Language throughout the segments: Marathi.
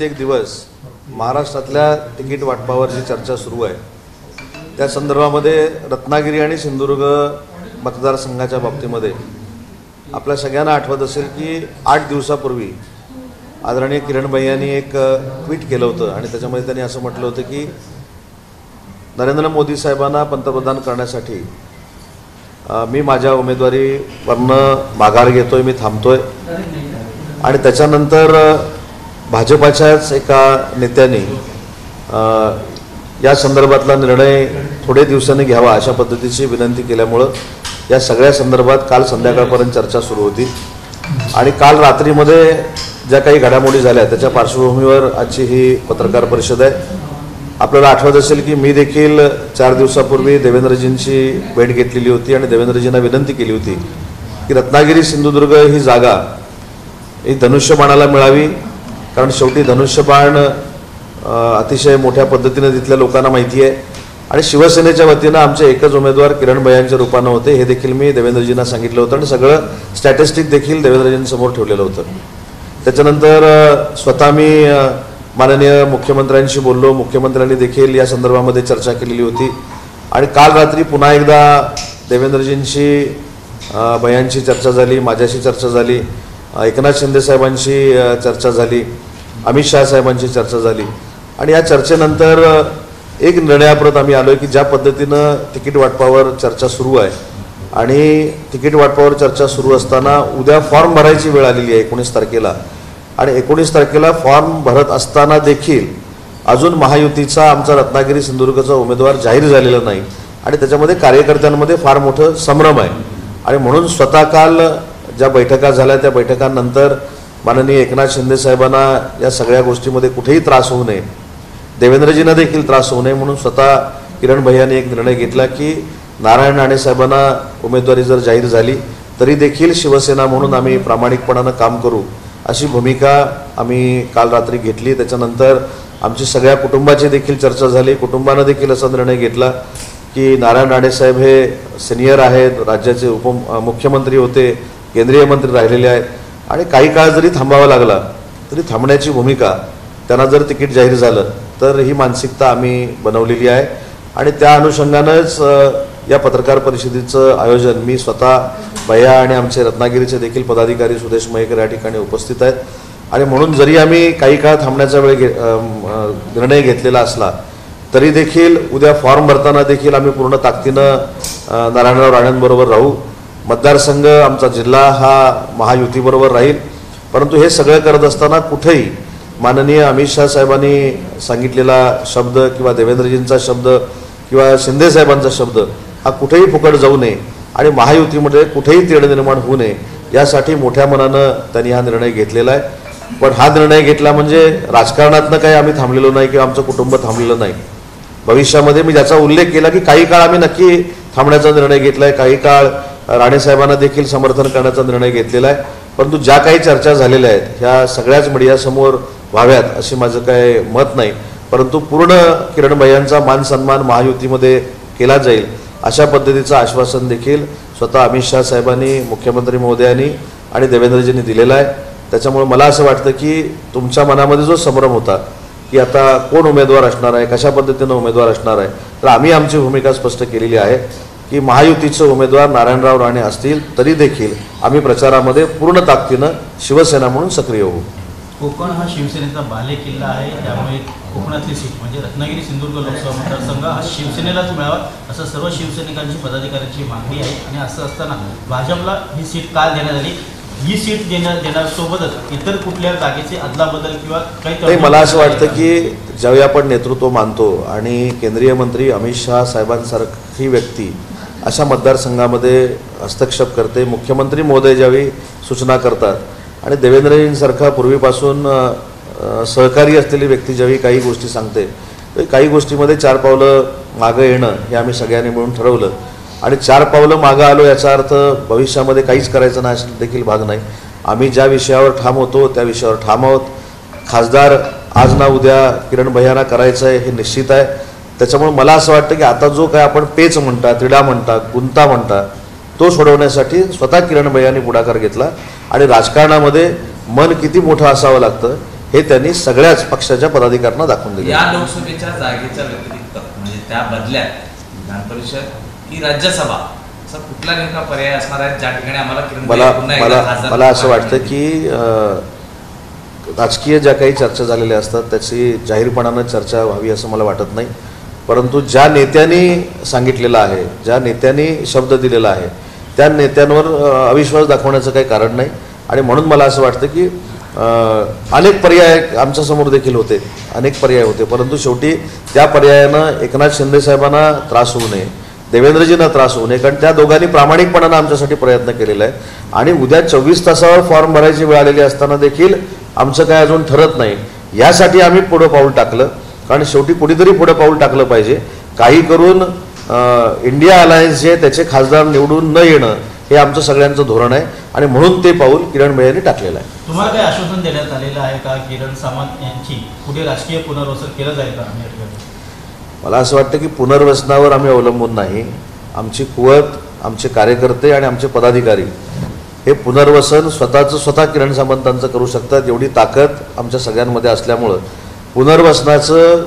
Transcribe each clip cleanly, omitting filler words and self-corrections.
कित्येक दिवस महाराष्ट्रातल्या तिकीट वाटपावर जी चर्चा सुरू आहे त्या संदर्भामध्ये रत्नागिरी आणि सिंधुदुर्ग मतदारसंघाच्या बाबतीमध्ये आपल्या सगळ्यांना आठवत असेल की 8 दिवसापूर्वी आदरणीय किरण भाई यांनी एक ट्विट केलं होतं आणि त्याच्यामध्ये त्यांनी असं म्हटलं होतं की नरेंद्र मोदी साहेबांना पंतप्रधान करण्यासाठी मी माझ्या उमेदवारीवरनं माघार घेतोय, मी थांबतोय. आणि त्याच्यानंतर भाजपाच्याच एका नेत्यांनी या संदर्भातला निर्णय थोडे दिवसांनी घ्यावा अशा पद्धतीची विनंती केल्यामुळं या सगळ्या संदर्भात काल संध्याकाळपर्यंत चर्चा सुरू होती. आणि काल रात्रीमध्ये ज्या काही घडामोडी झाल्या त्याच्या पार्श्वभूमीवर आजची ही पत्रकार परिषद आहे. आपल्याला आठवत असेल की मी देखील 4 दिवसापूर्वी देवेंद्रजींची भेट घेतलेली होती आणि देवेंद्रजींना विनंती केली होती की रत्नागिरी सिंधुदुर्ग ही जागा ही धनुष्यबाणाला मिळावी, कारण शेवटी धनुष्यबाण अतिशय मोठ्या पद्धतीने तिथल्या लोकांना माहिती आहे. आणि शिवसेनेच्या वतीनं आमचे एकच उमेदवार किरण भैयांच्या रूपानं होते हे देखील मी देवेंद्रजींना सांगितलं होतं आणि सगळं स्टॅटिस्टिक देखील देवेंद्रजींसमोर ठेवलेलं होतं. त्याच्यानंतर स्वतः मी माननीय मुख्यमंत्र्यांशी बोललो, मुख्यमंत्र्यांनी देखील या संदर्भामध्ये चर्चा केलेली होती. आणि काल रात्री पुन्हा एकदा देवेंद्रजींशी भैयांची चर्चा झाली, माझ्याशी चर्चा झाली, एकनाथ शिंदे साहेबांशी चर्चा झाली, अमित शहा साहेबांची चर्चा झाली. आणि या चर्चेनंतर एक निर्णयाप्रत आम्ही आलो की ज्या पद्धतीनं तिकीट वाटपावर चर्चा सुरू आहे आणि तिकीट वाटपावर चर्चा सुरू असताना उद्या फॉर्म भरायची वेळ आलेली आहे 19 तारखेला. आणि 19 तारखेला फॉर्म भरत असताना देखील अजून महायुतीचा आमचा रत्नागिरी सिंधुदुर्गचा उमेदवार जाहीर झालेला नाही आणि त्याच्यामध्ये कार्यकर्त्यांमध्ये फार मोठं संभ्रम आहे. आणि म्हणून स्वतः काल ज्या बैठका झाल्या त्या बैठकांनंतर माननीय एकनाथ शिंदे साहेबांना या सगळ्या गोष्टीमध्ये कुठेही त्रास होऊ नये, देवेंद्रजींना देखील त्रास होऊ नये म्हणून स्वतः किरण भैयांनी एक निर्णय घेतला की नारायण राणे साहेबांना उमेदवारी जर जाहीर झाली तरी देखील शिवसेना म्हणून आम्ही प्रामाणिकपणानं काम करू अशी भूमिका आम्ही काल रात्री घेतली. त्याच्यानंतर आमची सगळ्या कुटुंबाची देखील चर्चा झाली. कुटुंबानं देखील असा निर्णय घेतला की नारायण राणे साहेब हे सिनियर आहेत, राज्याचे उपमुख्यमंत्री होते, केंद्रीय मंत्री राहिलेले आहेत आणि काही काळ जरी थांबावा लागला तरी थांबण्याची भूमिका, त्यांना जर तिकीट जाहीर झालं तर ही मानसिकता आम्ही बनवलेली आहे. आणि त्या अनुषंगानंच या पत्रकार परिषदेचं आयोजन मी स्वतः भैया आणि आमचे रत्नागिरीचे देखील पदाधिकारी सुदेश मयेकर या ठिकाणी उपस्थित आहेत. आणि म्हणून जरी आम्ही काही काळ थांबण्याचा निर्णय घेतलेला असला तरी देखील उद्या फॉर्म भरताना देखील आम्ही पूर्ण ताकदीनं नारायणराव राणेंबरोबर राहू. मतदारसंघ आमचा जिल्हा हा महायुतीबरोबर राहील. परंतु हे सगळं करत असताना कुठेही माननीय अमित शहा साहेबांनी सांगितलेला शब्द किंवा देवेंद्रजींचा शब्द किंवा शिंदे साहेबांचा शब्द हा कुठेही फुकट जाऊ नये आणि महायुतीमध्ये कुठेही तेढ निर्माण होऊ नये यासाठी मोठ्या मनानं त्यांनी हा निर्णय घेतलेला आहे. पण हा निर्णय घेतला म्हणजे राजकारणातनं काही आम्ही थांबलेलो नाही किंवा आमचं कुटुंब थांबलेलं नाही. भविष्यामध्ये मी ज्याचा उल्लेख केला की काही काळ आम्ही नक्की थांबण्याचा निर्णय घेतला आहे, काही काळ राणेसाहेबांना देखील समर्थन करण्याचा निर्णय घेतलेला आहे. परंतु ज्या काही चर्चा झालेल्या आहेत ह्या सगळ्याच मीडियासमोर व्हाव्यात अशी माझं काय मत नाही. परंतु पूर्ण किरण भैयांचा मान सन्मान महायुतीमध्ये केला जाईल अशा पद्धतीचं आश्वासन देखील स्वतः अमित शहा साहेबांनी, मुख्यमंत्री महोदयांनी आणि देवेंद्रजींनी दिलेलं आहे. त्याच्यामुळे मला असं वाटतं की तुमच्या मनामध्ये जो संभ्रम होता की आता कोण उमेदवार असणार आहे, कशा पद्धतीनं उमेदवार असणार आहे, तर आम्ही आमची भूमिका स्पष्ट केलेली आहे की महायुतीचे उमेदवार नारायणराव राणे असतील तरी देखील आम्ही प्रचारामध्ये पूर्ण ताकदीनं शिवसेना म्हणून सक्रिय होऊ. कोकण हा शिवसेनेचा बालेकिल्ला आहे, त्यामुळे कोकणातली सीट म्हणजे रत्नागिरी सिंधुदुर्ग लोकसभा मतदारसंघ हा शिवसेनेलाच मिळावा असं सर्व शिवसैनिकांची, पदाधिकाऱ्यांची मागणी आहे. आणि असं असताना भाजपला ही सीट का देण्यात आली, ही सीट देण्यासोबतच इतर कुठल्या जागेची अदलाबदल किंवा काही, मला असं वाटतं की ज्यावेळी आपण नेतृत्व मानतो आणि केंद्रीय मंत्री अमित शहा साहेबांसारखी व्यक्ती अशा मतदारसंघामध्ये हस्तक्षेप करते, मुख्यमंत्री महोदय ज्यावेळी सूचना करतात आणि देवेंद्रजींसारखा पूर्वीपासून सहकारी असलेली व्यक्ती ज्यावेळी काही गोष्टी सांगते तर काही गोष्टीमध्ये 4 पावलं मागं येणं हे आम्ही सगळ्यांनी मिळून ठरवलं. आणि 4 पावलं मागं आलो याचा अर्थ भविष्यामध्ये काहीच करायचं नाही असा देखील भाग नाही. आम्ही ज्या विषयावर ठाम होतो त्या विषयावर ठाम आहोत. खासदार आज ना उद्या किरण भैयांना करायचं आहे हे निश्चित आहे. त्याच्यामुळे मला असं वाटतं की आता जो काय आपण पेच म्हणता, तिढा म्हणता, गुंता म्हणता तो सोडवण्यासाठी स्वतः किरण भैयांनी पुढाकार घेतला. आणि राजकारणामध्ये मन किती मोठं असावं लागतं हे त्यांनी सगळ्याच पक्षाच्या पदाधिकाऱ्यांना दाखवून दिले. या लोकसभेच्या जागेच्या व्यतिरिक्त म्हणजे त्या बदल्यात विधान परिषद की राज्यसभा असा कुठला नेमका पर्याय असणार आहे ज्या ठिकाणी आम्हाला किरण मला पुन्हा एकदा मला खासदार मला असं वाटतं की राजकीय ज्या काही चर्चा झालेल्या असतात त्याची जाहीरपणानं चर्चा व्हावी असं मला वाटत नाही. परंतु ज्या नेत्यांनी सांगितलेलं आहे, ज्या नेत्यांनी शब्द दिलेला आहे, त्या नेत्यांवर अविश्वास दाखवण्याचं काही कारण नाही. आणि म्हणून मला असं वाटतं की अनेक पर्याय आमच्यासमोर देखील होते, अनेक पर्याय होते. परंतु शेवटी त्या पर्यायानं एकनाथ शिंदे साहेबांना त्रास होऊ नये, देवेंद्रजींना त्रास होऊ नये, कारण त्या दोघांनी प्रामाणिकपणानं आमच्यासाठी प्रयत्न केलेला आहे. आणि उद्या 24 तासावर फॉर्म भरायची वेळ आलेली असताना देखील आमचं काय अजून ठरत नाही, यासाठी आम्ही पुढं पाऊल टाकलं. कारण शेवटी कुणीतरी पुढं पाऊल टाकलं पाहिजे. काही करून इंडिया अलायन्स जे त्याचे खासदार निवडून न येणं हे आमचं सगळ्यांचं धोरण आहे. आणि म्हणून ते पाऊल किरण बेळे यांनी टाकलेलं आहे. तुम्हाला काही आश्वासन देण्यात आलेलं आहे का किरण सामंत यांची पुढे राजकीय पुनर्वसन केलं जाईल का? मला असं वाटतं की पुनर्वसनावर आम्ही अवलंबून नाही. आमची कुवत, आमचे कार्यकर्ते आणि आमचे पदाधिकारी हे पुनर्वसन स्वतः किरण सामंतांचं करू शकतात. एवढी ताकद आमच्या सगळ्यांमध्ये असल्यामुळं पुनर्वसनाचं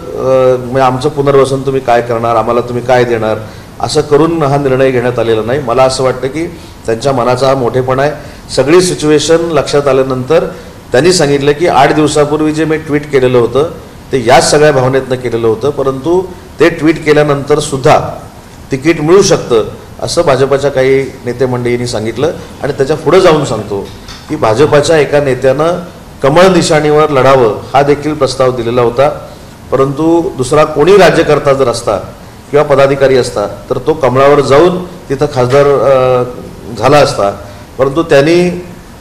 म्हणजे आमचं पुनर्वसन तुम्ही काय करणार, आम्हाला तुम्ही काय देणार, असं करून हा निर्णय घेण्यात आलेला नाही. मला असं वाटतं की त्यांच्या मनाचा हा मोठेपणा आहे. सगळी सिच्युएशन लक्षात आल्यानंतर त्यांनी सांगितलं की 8 दिवसापूर्वी जे मी ट्विट केलेलं होतं ते याच सगळ्या भावनेतनं केलेलं होतं, परंतु ते ट्विट केल्यानंतर सुद्धा तिकीट मिळू शकतं असं भाजपाच्या काही नेते मंडळींनी सांगितलं. आणि त्याच्या पुढं जाऊन सांगतो की भाजपाच्या एका नेत्यानं कमळ निशाणीवर लढावं हा देखील प्रस्ताव दिलेला होता. परंतु दुसरा कोणी राज्यकर्ता जर असता किंवा पदाधिकारी असता तर तो कमळावर जाऊन तिथं खासदार झाला असता. परंतु त्यांनी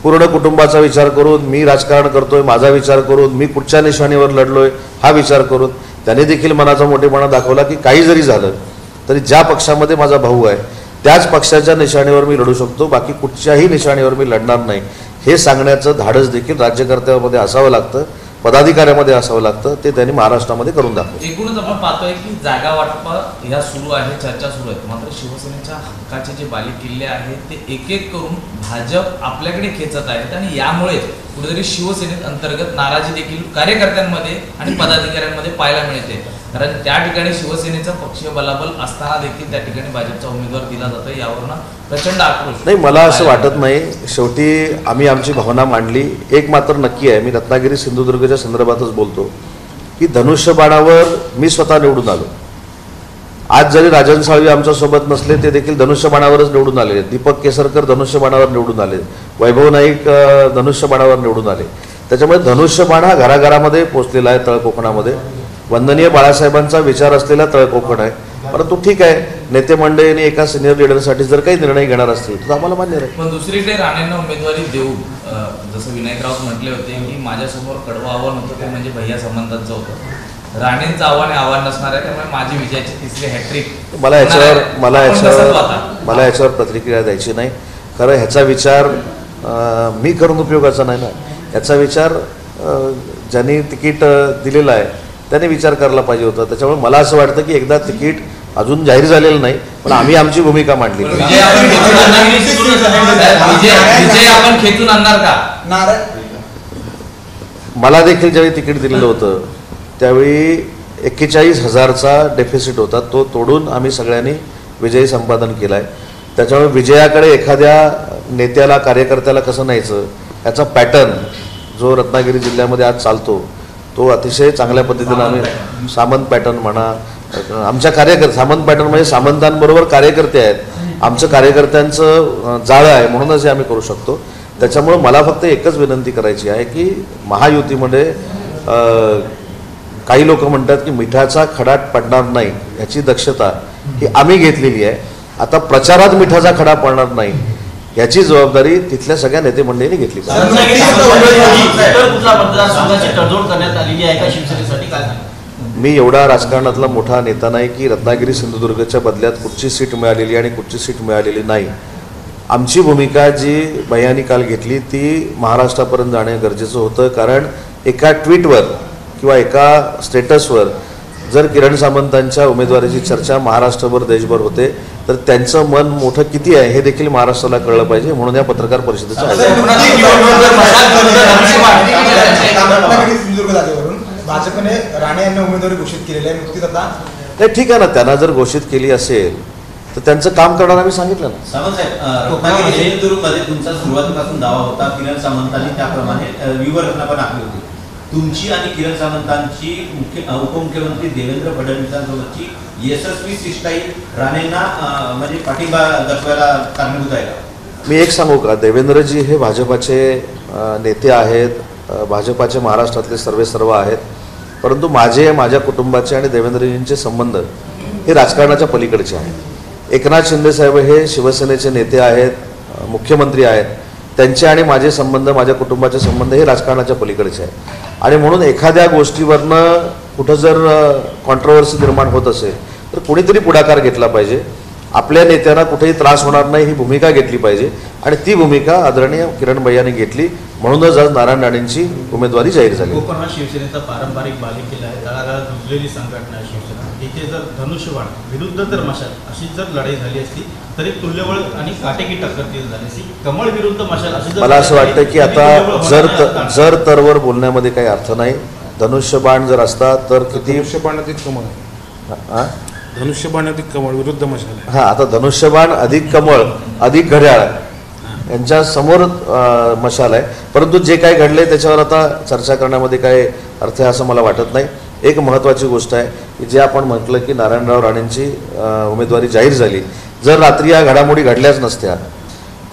पूर्ण कुटुंबाचा विचार करून, मी राजकारण करतोय माझा विचार करून, मी कुठच्या निशाणीवर लढलोय हा विचार करून त्यांनी देखील मनाचा मोठेपणा दाखवला की काही जरी झालं तरी ज्या पक्षामध्ये माझा भाऊ आहे त्याच पक्षाच्या निशाणीवर मी लढू शकतो, बाकी कुठच्याही निशाणीवर मी लढणार नाही, हे सांगण्याचं धाडस देखील राज्यकर्त्यामध्ये असावं लागतं, पदाधिकाऱ्यामध्ये असावं लागतं. ते त्यांनी महाराष्ट्रामध्ये करून दाखवलं. एकूणच आपण पाहतोय की जागा वाटप ह्या सुरू आहे, चर्चा सुरू आहेत. मात्र शिवसेनेच्या हक्काचे जे बालेकिल्ले आहेत ते एक एक करून भाजप आपल्याकडे खेचत आहेत. आणि यामुळे कुठेतरी शिवसेनेत अंतर्गत नाराजी देखील कार्यकर्त्यांमध्ये आणि पदाधिकाऱ्यांमध्ये पाहायला मिळते. कारण त्या ठिकाणी शिवसेनेचं पक्षीय बलाबल असताना देखील त्या ठिकाणी भाजपचा उमेदवार दिला जातो, यावरनं प्रचंड आक्रोश. नाही, मला असं वाटत नाही. शेवटी आम्ही आमची भावना मांडली. एक मात्र नक्की आहे, मी रत्नागिरी सिंधुदुर्गच्या संदर्भातच बोलतो की धनुष्यबाणावर मी स्वतः निवडून आलो. आज जरी राजन साळवी आमच्यासोबत नसले ते देखील धनुष्यबाणावरच निवडून आले. दीपक केसरकर धनुष्यबाणावर निवडून आले, वैभव नाईक धनुष्यबाणावर निवडून आले. त्याच्यामुळे धनुष्यबाण हा घराघरामध्ये पोचलेला आहे. तळकोकणामध्ये वंदनीय बाळासाहेबांचा विचार असलेला तळकोकण आहे. परंतु ठीक आहे, नेते मंडळींनी एका सिनियर लीडरसाठी जर काही निर्णय घेणार असतील तर आम्हाला मान्य आहे. पण दुसरीकडे राणेंना उमेदवारी देऊन जसं विनायक राऊत म्हटले होते की माझ्यासमोर कडवं आव्हान होतं ते म्हणजे भैया सामंतांचं होतं. राणेंचं आव्हान नसणार आहे, त्यामुळे माझी विजयाची तिसरी हॅट्रिक. मला याच्यावर प्रतिक्रिया द्यायची नाही. खरं ह्याचा विचार मी करून उपयोगाचा नाही ना. याचा विचार ज्यांनी तिकीट दिलेलं आहे त्याने विचार करायला पाहिजे होता. त्याच्यामुळे मला असं वाटतं की एकदा तिकीट अजून जाहीर झालेलं नाही, पण आम्ही आमची भूमिका मांडली. विजय आपण खेचून आणणार का? मला देखील ज्यावेळी तिकीट दिलेलं होतं त्यावेळी 41,000चा डेफिसिट होता. तो तोडून आम्ही सगळ्यांनी विजयी संपादन केला आहे. त्याच्यामुळे विजयाकडे एखाद्या नेत्याला, कार्यकर्त्याला कसं न्यायचं याचा पॅटर्न जो रत्नागिरी जिल्ह्यामध्ये आज चालतो तो अतिशय चांगल्या पद्धतीनं आम्ही सामंत पॅटर्न म्हणा, आमच्या सामंत पॅटर्न म्हणजे सामंतांबरोबर कार्यकर्ते आहेत, आमचं कार्यकर्त्यांचं जाळं आहे, म्हणूनच हे आम्ही करू शकतो. त्याच्यामुळं मला फक्त एकच विनंती करायची आहे की महायुतीमध्ये काही लोक म्हणतात की मिठाचा खडा पडणार नाही याची दक्षता ही आम्ही घेतलेली आहे. आता प्रचारात मिठाचा खडा पडणार नाही याची जबाबदारी तिथल्या सगळ्या नेते मंडळींनी घेतली. मी एवढा राजकारणातला मोठा नेता नाही की रत्नागिरी सिंधुदुर्गच्या बदल्यात कुठची सीट मिळालेली आणि कुठची सीट मिळालेली नाही. आमची भूमिका जी भैयानी काल घेतली ती महाराष्ट्रापर्यंत जाणे गरजेचं होतं. कारण एका ट्विटवर किंवा एका स्टेटसवर जर किरण सामंतांच्या उमेदवारीची चर्चा महाराष्ट्रभर देशभर होते तर त्यांचं मन मोठं किती आहे हे देखील महाराष्ट्राला कळलं पाहिजे, म्हणून या पत्रकार परिषदेचं आयोजन. सिंधुदुर्ग जागेवरून भाजपने राणे यांना उमेदवारी घोषित केलेली आहे. नुकतीच आता नाही, ठीक आहे ना, त्यांना जर घोषित केली असेल तर त्यांचं काम करणार आम्ही सांगितलं ना. सावंत साहेब, रत्नागिरी सिंधुदुर्गमध्ये तुमचा सुरुवातीपासून दावा होता, किरण सामंतांनी त्याप्रमाणे व्यूहरचना पण आखली होती. तुमची आणि किरण सामंतांची उपमुख्यमंत्री देवेंद्र फडणवीसांसोबतची यशस्वी शिष्टाई राणेंना म्हणजे पाठिंबा दर्शवायला कारणीभूत आहे का? मी एक सांगू का, देवेंद्रजी हे भाजपाचे नेते आहेत, भाजपाचे महाराष्ट्रातले सर्व आहेत, परंतु माझ्या कुटुंबाचे आणि देवेंद्रजींचे संबंध हे राजकारणाच्या पलीकडचे आहेत. एकनाथ शिंदे साहेब हे शिवसेनेचे नेते आहेत, मुख्यमंत्री आहेत, त्यांचे आणि माझे संबंध, माझ्या कुटुंबाचे संबंध हे राजकारणाच्या पलीकडचे आहेत. आणि म्हणून एखाद्या गोष्टीवरनं कुठं जर कॉन्ट्रोवर्सी निर्माण होत असेल तर कोणीतरी पुढाकार घेतला पाहिजे, आपल्या नेत्यांना कुठेही त्रास होणार नाही ही भूमिका घेतली पाहिजे, आणि ती भूमिका आदरणीय किरण भैयाने घेतली, म्हणूनच आज नारायण राणेंची उमेदवारी जाहीर झाली. कोकण हा शिवसेनेचा पारंपरिक बालेकिल्ला आहे, तळागाळात रुजलेली संघटना आहे शिवसेना. इथे जर धनुष्यबाण विरुद्ध तर मशाल अशी जर लढाई झाली असती तरी तुल्यबळ आणि काटेकी टक्कर तिथे झाली असती. कमळ विरुद्ध मशाल अशी मला असं वाटतं की आता जर तरवर बोलण्यामध्ये काही अर्थ नाही. धनुष्यबाण जर असता तर किती धनुष्यबाण अधिक कमळ आहे. धनुष्यबाण अधिक कमळ विरुद्ध मशाल आहे. हां, आता धनुष्यबाण अधिक कमळ अधिक घड्याळ यांच्या समोर मशाल आहे, परंतु जे काही घडले त्याच्यावर आता चर्चा करण्यामध्ये काय अर्थ आहे असं मला वाटत नाही. एक महत्त्वाची गोष्ट आहे की जे आपण म्हटलं की नारायणराव राणेंची उमेदवारी जाहीर झाली, जर रात्री या घडामोडी घडल्याच नसत्या,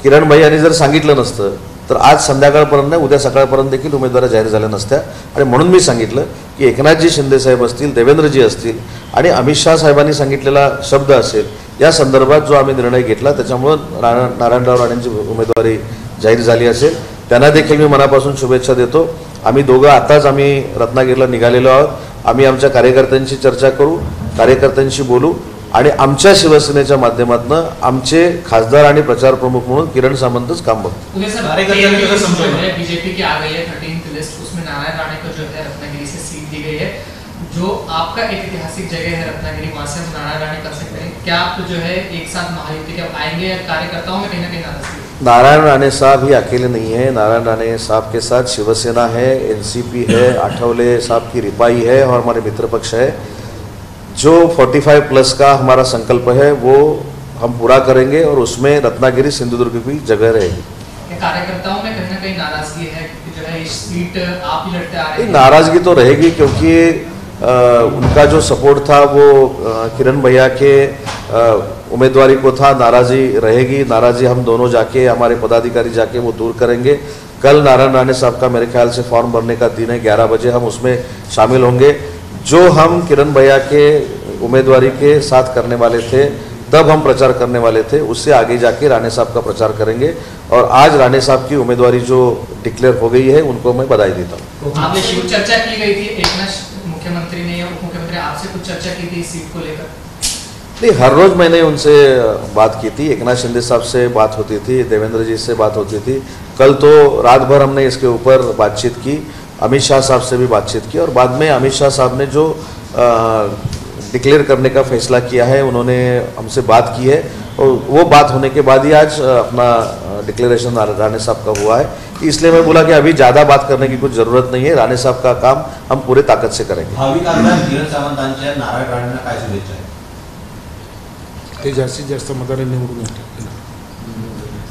किरण भैयांनी जर सांगितलं नसतं तर आज संध्याकाळपर्यंत नाही, उद्या सकाळपर्यंत देखील उमेदवारी जाहीर झाल्या नसत्या. आणि म्हणून मी सांगितलं की एकनाथजी शिंदे साहेब असतील, देवेंद्रजी असतील आणि अमित शहा साहेबांनी सांगितलेला शब्द असेल, या संदर्भात जो आम्ही निर्णय घेतला त्याच्यामुळं नारायणराव राणेंची उमेदवारी जाहीर झाली असेल. त्यांना देखील मी मनापासून शुभेच्छा देतो. आम्ही दोघं आताच रत्नागिरीला निघालेलो आहोत. आम्ही आमच्या कार्यकर्त्यांशी चर्चा करू, कार्यकर्त्यांशी बोलू आणि आमच्या शिवसेनेच्या माध्यमातून आमचे खासदार आणि प्रचार प्रमुख म्हणून किरण सामंतच काम बघतो. बीजेपी की आ गई है 13th लिस्ट, उसमें नारायण राणे को जो है रत्नागिरी से सीट दी गई है, जो आपका एक ऐतिहासिक जगह है रत्नागिरी, वहाँ से हम नारायण राणे कर सकते हैं. क्या आप जो है एक साथ महायुति के आएंगे या कार्यकर्ताओं में कहीं ना कहीं नाराजगी? नारायण राणे साहब ही अकेले नहीं है. नारायण राणे साहब के साथ शिवसेना है, एनसीपी है, आठवले साहब की रिपाई है और हमारे मित्र पक्ष है. जो 45+ का हमारा संकल्प है वो हम पूरा करेंगे और उसमें रत्नागिरी सिंधुदुर्ग की जगह रहेगी. कार्यकर्ताओं में कहीं ना कहीं नाराजगी है कि जो है इस सीट आप ही लड़ते आ रहे हैं? नाराजगी तो रहेगी क्योंकि उनका जो सपोर्ट था वो किरण भैया के उम्मीदवारी को था. नाराज़ी रहेगी, नाराज़ी हम दोनों जाके, हमारे पदाधिकारी जाके वो दूर करेंगे. कल नारायण राणे साहब का मेरे ख्याल से फॉर्म भरने का दिन है, 11 बजे हम उसमें शामिल होंगे. जो हम किरण भैया के उम्मीदवारी के साथ करने वाले थे, तब हम प्रचार करने वाले थे, उससे आगे जाके राणे साहब का प्रचार करेंगे. और आज राणे साहब की उम्मीदवारी जो डिक्लेयर हो गई है उनको मैं बधाई देता हूँ. आपने कुछ चर्चा की गई थी, एकनाथ मुख्यमंत्री ने या उप मुख्यमंत्री आपसे कुछ चर्चा की थी इस सीट को लेकर? नहीं, हर रोज़ मैंने उनसे बात की थी. एकनाथ शिंदे साहब से बात होती थी, देवेंद्र जी से बात होती थी. कल तो रात भर हमने इसके ऊपर बातचीत की, अमित शाह साहब से भी बातचीत की और बाद में अमित शाह साहब ने जो डिक्लेयर करने का फैसला किया है उन्होंने हमसे बात की है और वो बात होने के बाद ही आज अपना डिक्लेरेशन राणे साहब का हुआ है. इसलिए मैं बोला कि अभी ज़्यादा बात करने की कुछ ज़रूरत नहीं है. राणे साहब का काम हम पूरे ताकत से करेंगे. भावी खासदार किरण सामंतांच्या नारायण राणेंना काय शुभेच्छा आहे? ते जास्तीत जास्त मताने निवडून येतील.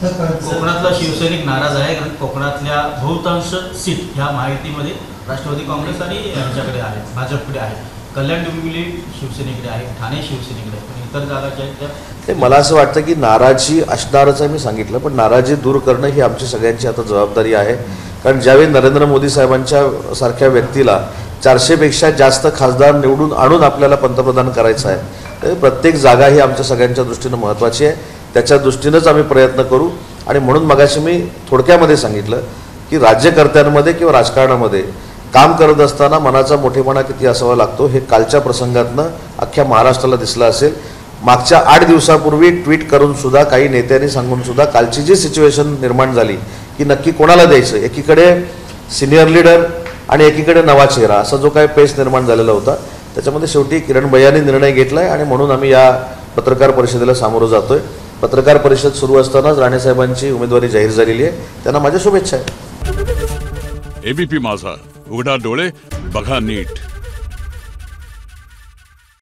कोकणातला शिवसैनिक नाराज आहे कारण कोकणातल्या बहुतांश सीट ह्या महायुतीमध्ये राष्ट्रवादी काँग्रेस आणि यांच्याकडे आहेत, भाजपकडे आहेत. कल्याण डोंबिवली शिवसेनेकडे आहे, ठाणे शिवसेनेकडे आहे, पण इतर जागा ज्या आहेत त्या मला असं वाटतं की नाराजी असणारच आहे, मी सांगितलं, पण नाराजी दूर करणं ही आमची सगळ्यांची आता जबाबदारी आहे. कारण ज्यावेळी नरेंद्र मोदी साहेबांच्या सारख्या व्यक्तीला 400पेक्षा जास्त खासदार निवडून आणून आपल्याला पंतप्रधान करायचं आहे, तर प्रत्येक जागा ही आमच्या सगळ्यांच्या दृष्टीनं महत्त्वाची आहे. त्याच्या दृष्टीनंच आम्ही प्रयत्न करू. आणि म्हणून मगाशी मी थोडक्यामध्ये सांगितलं की राज्यकर्त्यांमध्ये किंवा राजकारणामध्ये काम करत असताना मनाचा मोठेपणा किती असावा लागतो हे कालच्या प्रसंगातनं अख्ख्या महाराष्ट्राला दिसलं असेल. मागच्या 8 दिवसापूर्वी ट्विट करून सुद्धा काही नेत्यांनी सांगून सुद्धा कालची जी सिच्युएशन निर्माण झाली की नक्की कोणाला द्यायचं, एकीकडे सिनियर लीडर आणि एकीकडे नवा चेहरा असा जो काही पेच निर्माण झालेला होता त्याच्यामध्ये शेवटी किरण भैयानी निर्णय घेतला आहे आणि म्हणून आम्ही या पत्रकार परिषदेला सामोरं जातोय. पत्रकार परिषद सुरू असतानाच राणेसाहेबांची उमेदवारी जाहीर झालेली आहे. त्यांना माझ्या शुभेच्छा आहेत. एबीपी माझा, उघडा डोळे बघा नीट.